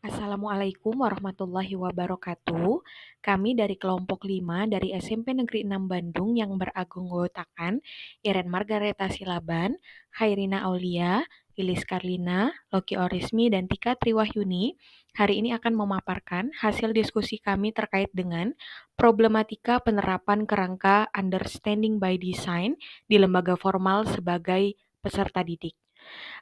Assalamualaikum warahmatullahi wabarakatuh. Kami dari kelompok 5 dari SMP Negeri 6 Bandung yang beranggotakan Iren Margareta Silaban, Hairina Aulia, Lilis Karlina, Loki Orismi, dan Tika Triwahyuni hari ini akan memaparkan hasil diskusi kami terkait dengan problematika penerapan kerangka Understanding by Design di lembaga formal sebagai peserta didik.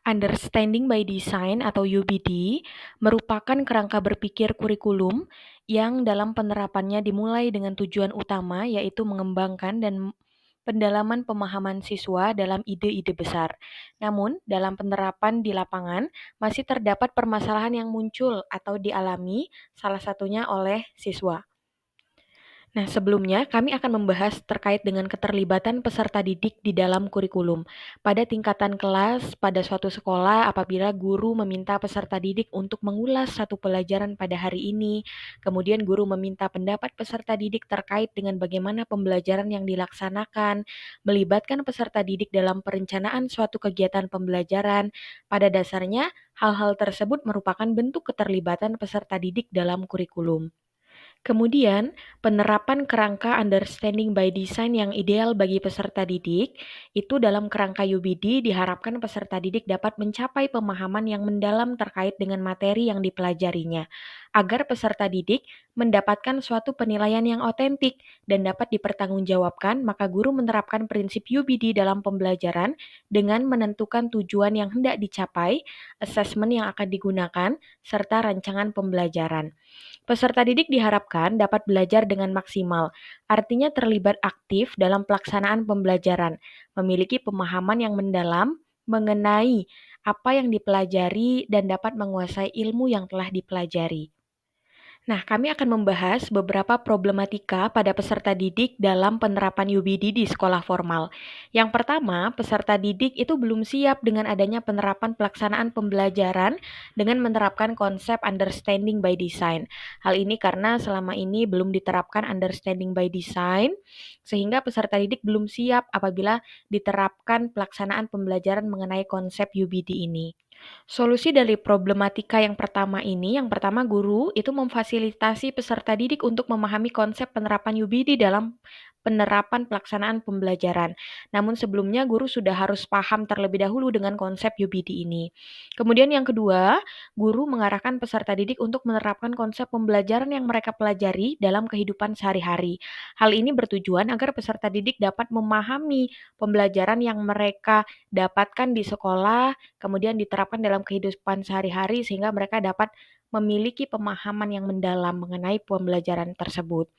Understanding by Design atau UBD merupakan kerangka berpikir kurikulum yang dalam penerapannya dimulai dengan tujuan utama yaitu mengembangkan dan pendalaman pemahaman siswa dalam ide-ide besar. Namun, dalam penerapan di lapangan masih terdapat permasalahan yang muncul atau dialami salah satunya oleh siswa. Nah, sebelumnya kami akan membahas terkait dengan keterlibatan peserta didik di dalam kurikulum. Pada tingkatan kelas, pada suatu sekolah, apabila guru meminta peserta didik untuk mengulas satu pelajaran pada hari ini, kemudian guru meminta pendapat peserta didik terkait dengan bagaimana pembelajaran yang dilaksanakan, melibatkan peserta didik dalam perencanaan suatu kegiatan pembelajaran, pada dasarnya hal-hal tersebut merupakan bentuk keterlibatan peserta didik dalam kurikulum. Kemudian, penerapan kerangka understanding by design yang ideal bagi peserta didik, itu dalam kerangka UBD diharapkan peserta didik dapat mencapai pemahaman yang mendalam terkait dengan materi yang dipelajarinya, agar peserta didik mendapatkan suatu penilaian yang otentik dan dapat dipertanggungjawabkan, maka guru menerapkan prinsip UBD dalam pembelajaran dengan menentukan tujuan yang hendak dicapai, asesmen yang akan digunakan, serta rancangan pembelajaran. Peserta didik diharapkan dapat belajar dengan maksimal, artinya terlibat aktif dalam pelaksanaan pembelajaran, memiliki pemahaman yang mendalam mengenai apa yang dipelajari dan dapat menguasai ilmu yang telah dipelajari. Nah, kami akan membahas beberapa problematika pada peserta didik dalam penerapan UBD di sekolah formal. Yang pertama, peserta didik itu belum siap dengan adanya penerapan pelaksanaan pembelajaran dengan menerapkan konsep understanding by design. Hal ini karena selama ini belum diterapkan understanding by design, sehingga peserta didik belum siap apabila diterapkan pelaksanaan pembelajaran mengenai konsep UBD ini. Solusi dari problematika yang pertama ini, yang pertama guru itu memfasilitasi peserta didik untuk memahami konsep penerapan UBD dalam penerapan pelaksanaan pembelajaran. Namun sebelumnya guru sudah harus paham terlebih dahulu dengan konsep UBD ini. Kemudian yang kedua, guru mengarahkan peserta didik untuk menerapkan konsep pembelajaran yang mereka pelajari dalam kehidupan sehari-hari. Hal ini bertujuan agar peserta didik dapat memahami pembelajaran yang mereka dapatkan di sekolah kemudian diterapkan dalam kehidupan sehari-hari sehingga mereka dapat memiliki pemahaman yang mendalam mengenai pembelajaran tersebut.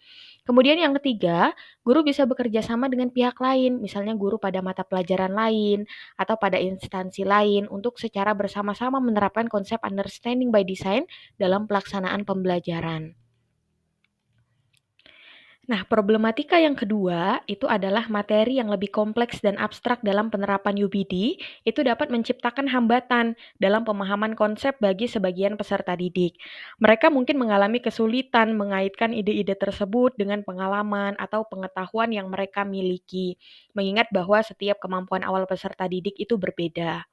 Kemudian yang ketiga, guru bisa bekerja sama dengan pihak lain, misalnya guru pada mata pelajaran lain atau pada instansi lain untuk secara bersama-sama menerapkan konsep understanding by design dalam pelaksanaan pembelajaran. Nah, problematika yang kedua itu adalah materi yang lebih kompleks dan abstrak dalam penerapan UBD itu dapat menciptakan hambatan dalam pemahaman konsep bagi sebagian peserta didik. Mereka mungkin mengalami kesulitan mengaitkan ide-ide tersebut dengan pengalaman atau pengetahuan yang mereka miliki, mengingat bahwa setiap kemampuan awal peserta didik itu berbeda.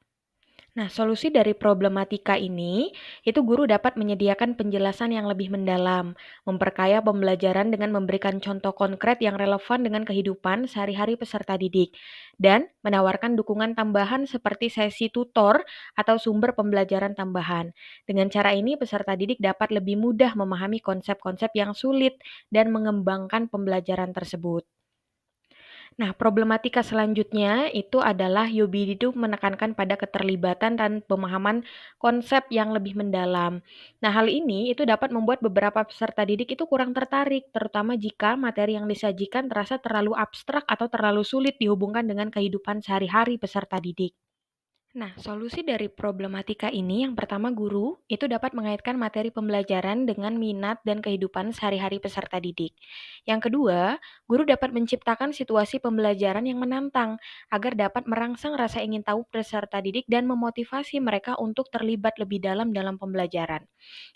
Nah, solusi dari problematika ini, itu guru dapat menyediakan penjelasan yang lebih mendalam, memperkaya pembelajaran dengan memberikan contoh konkret yang relevan dengan kehidupan sehari-hari peserta didik, dan menawarkan dukungan tambahan seperti sesi tutor atau sumber pembelajaran tambahan. Dengan cara ini, peserta didik dapat lebih mudah memahami konsep-konsep yang sulit dan mengembangkan pembelajaran tersebut. Nah, problematika selanjutnya itu adalah UBD itu menekankan pada keterlibatan dan pemahaman konsep yang lebih mendalam. Nah, hal ini itu dapat membuat beberapa peserta didik itu kurang tertarik, terutama jika materi yang disajikan terasa terlalu abstrak atau terlalu sulit dihubungkan dengan kehidupan sehari-hari peserta didik. Nah, solusi dari problematika ini yang pertama guru itu dapat mengaitkan materi pembelajaran dengan minat dan kehidupan sehari-hari peserta didik. Yang kedua, guru dapat menciptakan situasi pembelajaran yang menantang agar dapat merangsang rasa ingin tahu peserta didik dan memotivasi mereka untuk terlibat lebih dalam dalam pembelajaran.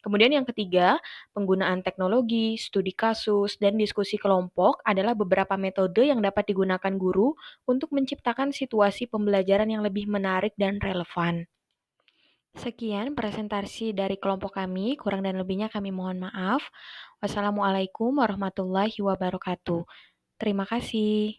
Kemudian yang ketiga, penggunaan teknologi, studi kasus, dan diskusi kelompok adalah beberapa metode yang dapat digunakan guru untuk menciptakan situasi pembelajaran yang lebih menarik dan relevan. Sekian presentasi dari kelompok kami, kurang dan lebihnya kami mohon maaf. Wassalamualaikum warahmatullahi wabarakatuh. Terima kasih.